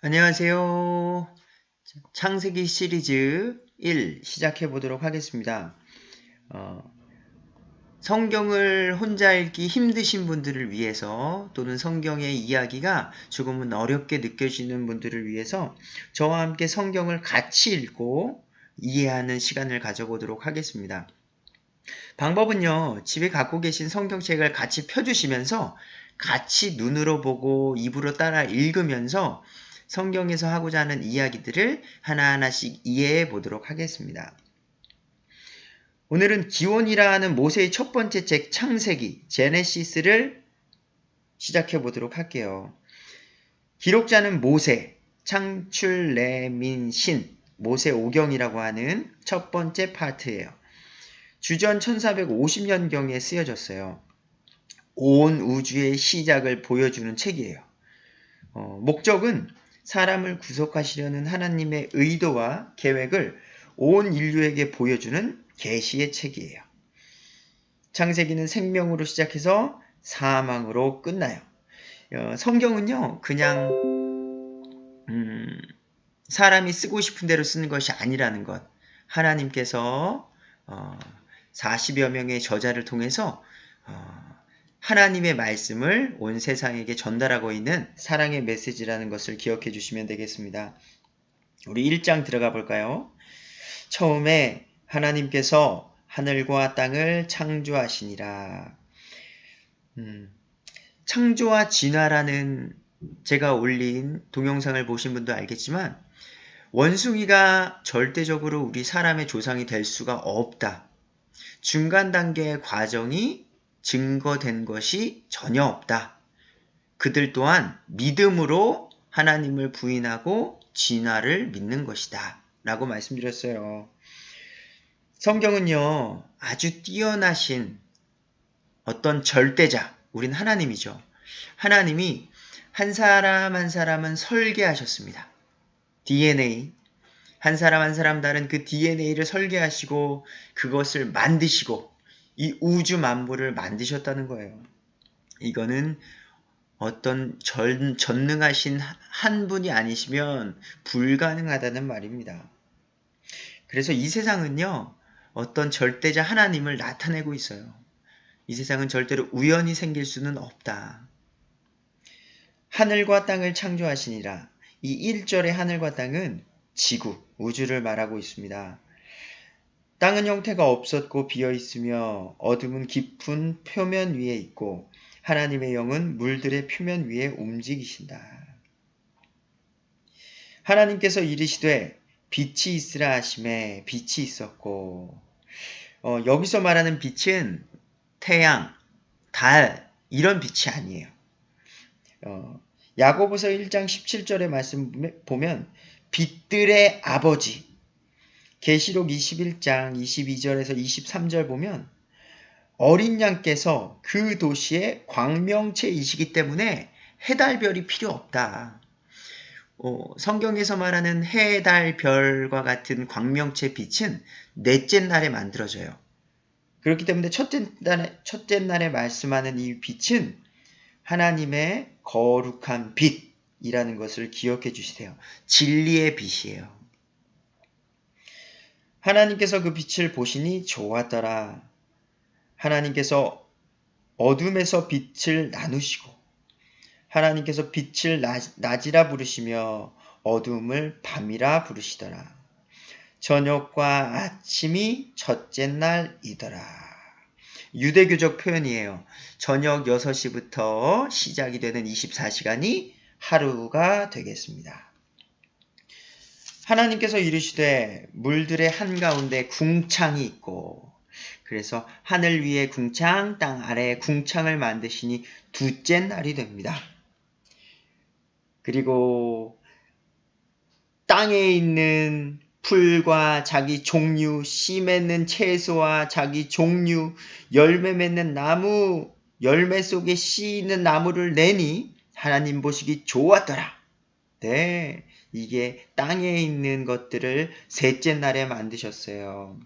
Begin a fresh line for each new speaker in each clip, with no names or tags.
안녕하세요. 창세기 시리즈 1 시작해 보도록 하겠습니다. 성경을 혼자 읽기 힘드신 분들을 위해서 또는 성경의 이야기가 조금은 어렵게 느껴지는 분들을 위해서 저와 함께 성경을 같이 읽고 이해하는 시간을 가져보도록 하겠습니다. 방법은요, 집에 갖고 계신 성경책을 같이 펴주시면서 같이 눈으로 보고 입으로 따라 읽으면서 성경에서 하고자 하는 이야기들을 하나하나씩 이해해 보도록 하겠습니다. 오늘은 기원이라는 모세의 첫 번째 책 창세기, 제네시스를 시작해 보도록 할게요. 기록자는 모세, 창출, 레민, 신, 모세 오경이라고 하는 첫 번째 파트예요. 주전 1450년경에 쓰여졌어요. 온 우주의 시작을 보여주는 책이에요. 목적은 사람을 구속하시려는 하나님의 의도와 계획을 온 인류에게 보여주는 계시의 책이에요. 창세기는 생명으로 시작해서 사망으로 끝나요. 성경은요, 그냥 사람이 쓰고 싶은 대로 쓰는 것이 아니라는 것. 하나님께서 40여 명의 저자를 통해서 하나님의 말씀을 온 세상에게 전달하고 있는 사랑의 메시지라는 것을 기억해 주시면 되겠습니다. 우리 1장 들어가 볼까요? 처음에 하나님께서 하늘과 땅을 창조하시니라. 창조와 진화라는 제가 올린 동영상을 보신 분도 알겠지만 원숭이가 절대적으로 우리 사람의 조상이 될 수가 없다. 중간 단계의 과정이 증거된 것이 전혀 없다. 그들 또한 믿음으로 하나님을 부인하고 진화를 믿는 것이다. 라고 말씀드렸어요. 성경은요, 아주 뛰어나신 어떤 절대자, 우린 하나님이죠. 하나님이 한 사람 한 사람은 설계하셨습니다. DNA, 한 사람 한 사람 다른 그 DNA를 설계하시고 그것을 만드시고 이 우주 만물을 만드셨다는 거예요. 이거는 어떤 전능하신 한 분이 아니시면 불가능하다는 말입니다. 그래서 이 세상은요, 어떤 절대자 하나님을 나타내고 있어요. 이 세상은 절대로 우연히 생길 수는 없다. 하늘과 땅을 창조하시니라. 이 1절의 하늘과 땅은 지구, 우주를 말하고 있습니다. 땅은 형태가 없었고 비어있으며 어둠은 깊은 표면 위에 있고 하나님의 영은 물들의 표면 위에 움직이신다. 하나님께서 이르시되 빛이 있으라 하시매 빛이 있었고 여기서 말하는 빛은 태양, 달 이런 빛이 아니에요. 야고보서 1장 17절의 말씀 보면 빛들의 아버지, 계시록 21장 22절에서 23절 보면 어린 양께서 그 도시의 광명체이시기 때문에 해달별이 필요 없다. 성경에서 말하는 해, 달, 별과 같은 광명체 빛은 넷째 날에 만들어져요. 그렇기 때문에 첫째 날에 말씀하는 이 빛은 하나님의 거룩한 빛이라는 것을 기억해 주시세요. 진리의 빛이에요. 하나님께서 그 빛을 보시니 좋았더라. 하나님께서 어둠에서 빛을 나누시고 하나님께서 빛을 낮이라 부르시며 어둠을 밤이라 부르시더라. 저녁과 아침이 첫째 날이더라. 유대교적 표현이에요. 저녁 6시부터 시작이 되는 24시간이 하루가 되겠습니다. 하나님께서 이르시되 물들의 한가운데 궁창이 있고 그래서 하늘 위에 궁창, 땅 아래에 궁창을 만드시니 둘째 날이 됩니다. 그리고 땅에 있는 풀과 자기 종류, 씨 맺는 채소와 자기 종류, 열매 맺는 나무, 열매 속에 씨 있는 나무를 내니 하나님 보시기 좋았더라. 네, 이게 땅에 있는 것들을 셋째 날에 만드셨어요.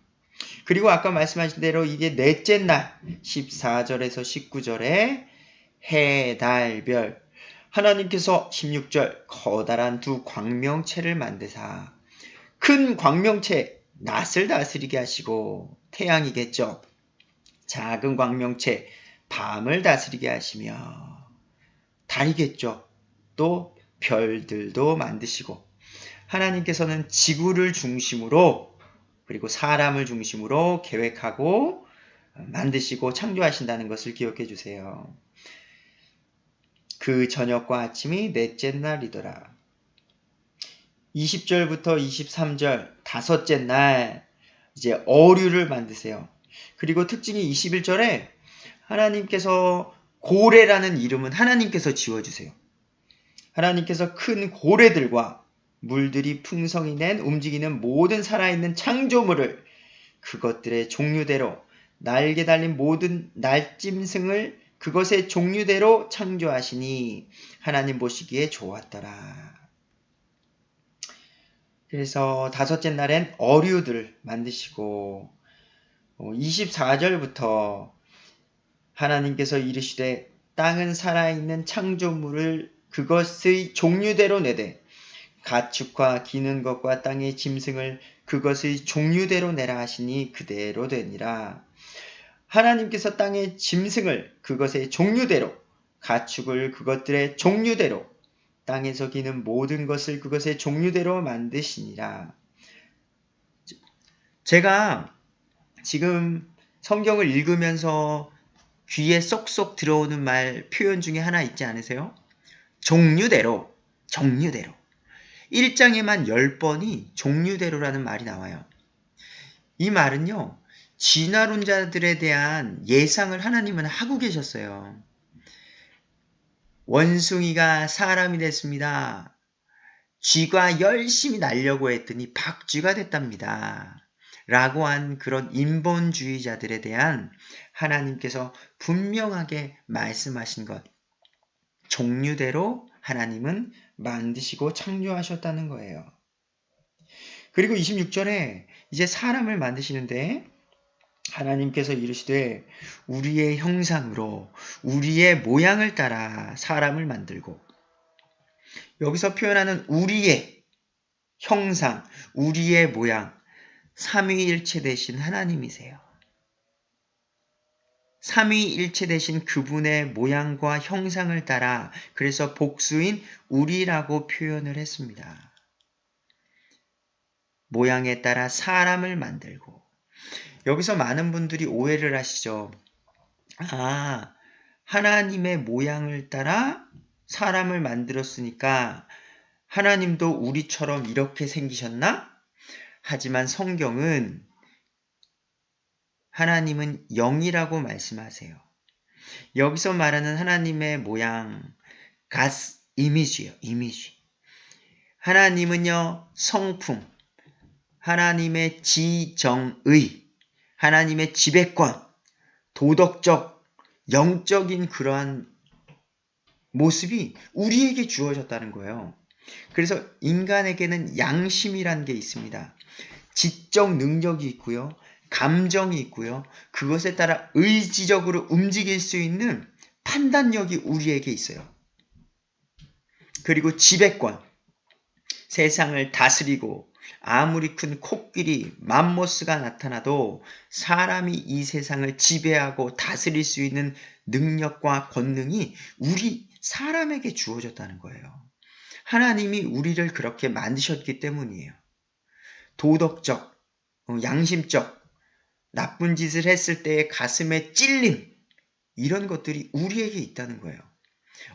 그리고 아까 말씀하신 대로 이게 넷째 날 14절에서 19절에 해, 달, 별 하나님께서 16절 커다란 두 광명체를 만드사 큰 광명체 낫을 다스리게 하시고 태양이겠죠. 작은 광명체 밤을 다스리게 하시며 달이겠죠. 또 별들도 만드시고 하나님께서는 지구를 중심으로 그리고 사람을 중심으로 계획하고 만드시고 창조하신다는 것을 기억해 주세요. 그 저녁과 아침이 넷째 날이더라. 20절부터 23절 다섯째 날 이제 어류를 만드세요. 그리고 특징이 21절에 하나님께서 고래라는 이름은 하나님께서 지어주세요. 하나님께서 큰 고래들과 물들이 풍성히 낸 움직이는 모든 살아있는 창조물을 그것들의 종류대로 날개 달린 모든 날짐승을 그것의 종류대로 창조하시니 하나님 보시기에 좋았더라. 그래서 다섯째 날엔 어류들 만드시고 24절부터 하나님께서 이르시되 땅은 살아있는 창조물을 그것의 종류대로 내되 가축과 기는 것과 땅의 짐승을 그것의 종류대로 내라 하시니 그대로 되니라. 하나님께서 땅의 짐승을 그것의 종류대로 가축을 그것들의 종류대로 땅에서 기는 모든 것을 그것의 종류대로 만드시니라. 제가 지금 성경을 읽으면서 귀에 쏙쏙 들어오는 말 표현 중에 하나 있지 않으세요? 종류대로, 종류대로. 1장에만 10번이 종류대로라는 말이 나와요. 이 말은요, 진화론자들에 대한 예상을 하나님은 하고 계셨어요. 원숭이가 사람이 됐습니다. 쥐가 열심히 날려고 했더니 박쥐가 됐답니다. 라고 한 그런 인본주의자들에 대한 하나님께서 분명하게 말씀하신 것. 종류대로 하나님은 만드시고 창조하셨다는 거예요. 그리고 26절에 이제 사람을 만드시는데 하나님께서 이르시되 우리의 형상으로 우리의 모양을 따라 사람을 만들고 여기서 표현하는 우리의 형상, 우리의 모양 삼위일체 되신 하나님이세요. 삼위일체 되신 그분의 모양과 형상을 따라 그래서 복수인 우리라고 표현을 했습니다. 모양에 따라 사람을 만들고 여기서 많은 분들이 오해를 하시죠. 아, 하나님의 모양을 따라 사람을 만들었으니까 하나님도 우리처럼 이렇게 생기셨나? 하지만 성경은 하나님은 영이라고 말씀하세요. 여기서 말하는 하나님의 모양, God's image예요. 이미지. 하나님은요, 성품, 하나님의 지정의, 하나님의 지배권, 도덕적, 영적인 그러한 모습이 우리에게 주어졌다는 거예요. 그래서 인간에게는 양심이라는 게 있습니다. 지적 능력이 있고요. 감정이 있고요. 그것에 따라 의지적으로 움직일 수 있는 판단력이 우리에게 있어요. 그리고 지배권, 세상을 다스리고 아무리 큰 코끼리, 맘모스가 나타나도 사람이 이 세상을 지배하고 다스릴 수 있는 능력과 권능이 우리 사람에게 주어졌다는 거예요. 하나님이 우리를 그렇게 만드셨기 때문이에요. 도덕적, 양심적, 나쁜 짓을 했을 때의 가슴에 찔림, 이런 것들이 우리에게 있다는 거예요.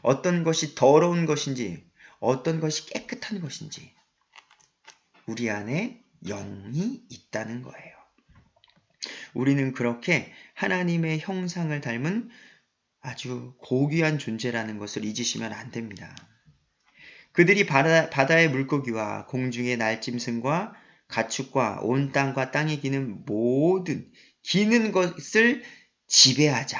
어떤 것이 더러운 것인지, 어떤 것이 깨끗한 것인지, 우리 안에 영이 있다는 거예요. 우리는 그렇게 하나님의 형상을 닮은 아주 고귀한 존재라는 것을 잊으시면 안 됩니다. 그들이 바다의 물고기와 공중의 날짐승과 가축과 온 땅과 땅에 기는 모든 기는 것을 지배하자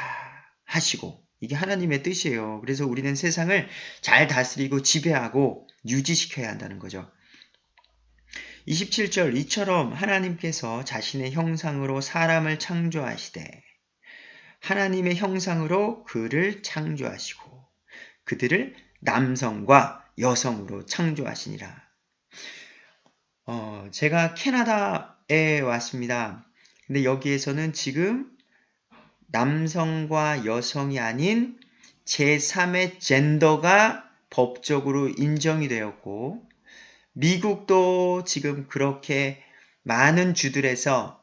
하시고 이게 하나님의 뜻이에요. 그래서 우리는 세상을 잘 다스리고 지배하고 유지시켜야 한다는 거죠. 27절 이처럼 하나님께서 자신의 형상으로 사람을 창조하시되 하나님의 형상으로 그를 창조하시고 그들을 남성과 여성으로 창조하시니라. 제가 캐나다에 왔습니다. 근데 여기에서는 지금 남성과 여성이 아닌 제3의 젠더가 법적으로 인정이 되었고, 미국도 지금 그렇게 많은 주들에서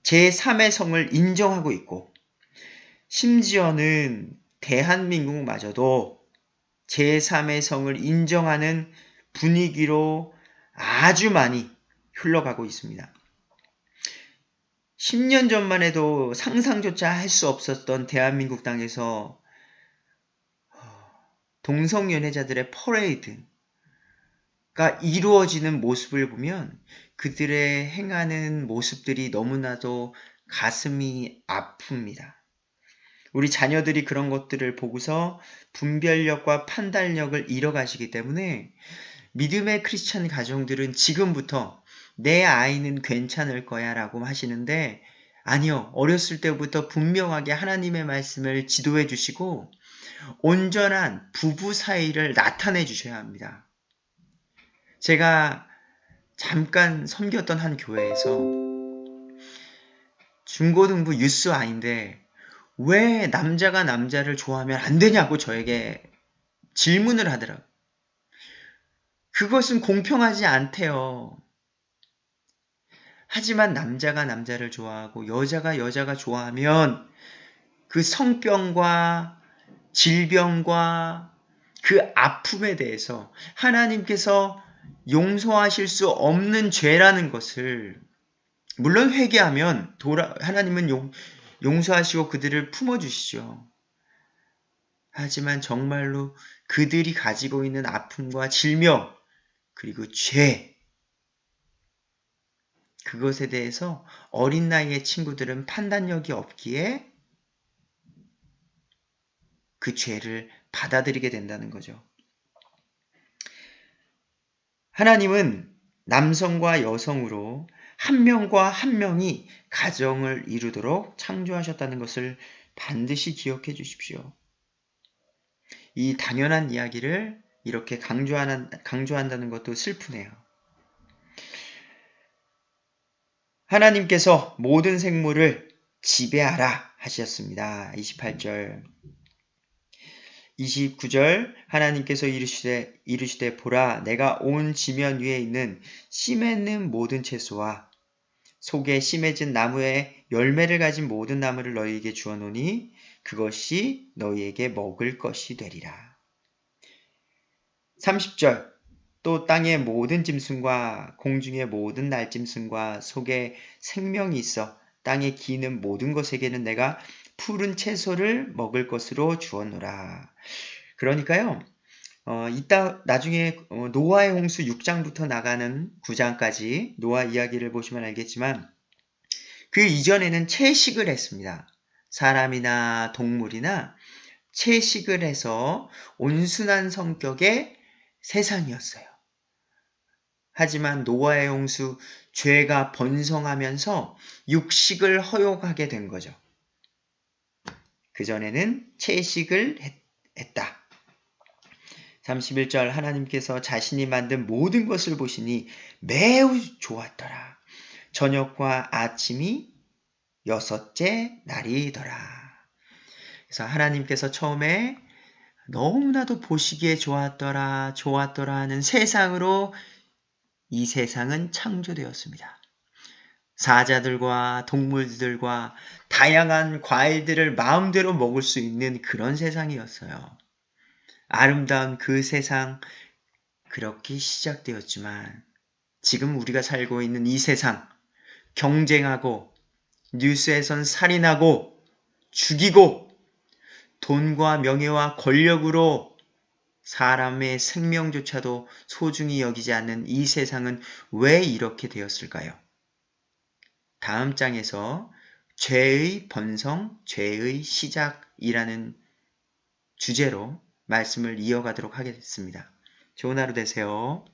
제3의 성을 인정하고 있고, 심지어는 대한민국마저도 제3의 성을 인정하는 분위기로 아주 많이 흘러가고 있습니다. 10년 전만 해도 상상조차 할 수 없었던 대한민국 땅에서 동성연애자들의 퍼레이드가 이루어지는 모습을 보면 그들의 행하는 모습들이 너무나도 가슴이 아픕니다. 우리 자녀들이 그런 것들을 보고서 분별력과 판단력을 잃어가시기 때문에 믿음의 크리스찬 가정들은 지금부터 내 아이는 괜찮을 거야 라고 하시는데, 아니요, 어렸을 때부터 분명하게 하나님의 말씀을 지도해 주시고 온전한 부부 사이를 나타내 주셔야 합니다. 제가 잠깐 섬겼던 한 교회에서 중고등부 유스 아이인데 왜 남자가 남자를 좋아하면 안 되냐고 저에게 질문을 하더라고요. 그것은 공평하지 않대요. 하지만 남자가 남자를 좋아하고 여자가 여자가 좋아하면 그 성병과 질병과 그 아픔에 대해서 하나님께서 용서하실 수 없는 죄라는 것을, 물론 회개하면 하나님은 용서하시고 그들을 품어주시죠. 하지만 정말로 그들이 가지고 있는 아픔과 질병 그리고 죄, 그것에 대해서 어린 나이의 친구들은 판단력이 없기에 그 죄를 받아들이게 된다는 거죠. 하나님은 남성과 여성으로 한 명과 한 명이 가정을 이루도록 창조하셨다는 것을 반드시 기억해 주십시오. 이 당연한 이야기를 이렇게 강조한다는 것도 슬프네요. 하나님께서 모든 생물을 지배하라 하셨습니다. 28절. 29절 하나님께서 이르시되 보라 내가 온 지면 위에 있는 씨 맺는 모든 채소와 속에 씨 맺은 나무에 열매를 가진 모든 나무를 너희에게 주어노니 그것이 너희에게 먹을 것이 되리라. 30절 또 땅의 모든 짐승과 공중의 모든 날짐승과 속에 생명이 있어 땅에 기는 모든 것에게는 내가 푸른 채소를 먹을 것으로 주었노라. 그러니까요, 이따 나중에 노아의 홍수 6장부터 나가는 9장까지 노아 이야기를 보시면 알겠지만 그 이전에는 채식을 했습니다. 사람이나 동물이나 채식을 해서 온순한 성격의 세상이었어요. 하지만 노아의 홍수 죄가 번성하면서 육식을 허용하게 된 거죠. 그전에는 채식을 했다. 31절 하나님께서 자신이 만든 모든 것을 보시니 매우 좋았더라. 저녁과 아침이 6째 날이더라. 그래서 하나님께서 처음에 너무나도 보시기에 좋았더라 하는 세상으로 이 세상은 창조되었습니다. 사자들과 동물들과 다양한 과일들을 마음대로 먹을 수 있는 그런 세상이었어요. 아름다운 그 세상, 그렇게 시작되었지만 지금 우리가 살고 있는 이 세상, 경쟁하고 뉴스에선 살인하고 죽이고 돈과 명예와 권력으로 사람의 생명조차도 소중히 여기지 않는 이 세상은 왜 이렇게 되었을까요? 다음 장에서 죄의 번성, 죄의 시작이라는 주제로 말씀을 이어가도록 하겠습니다. 좋은 하루 되세요.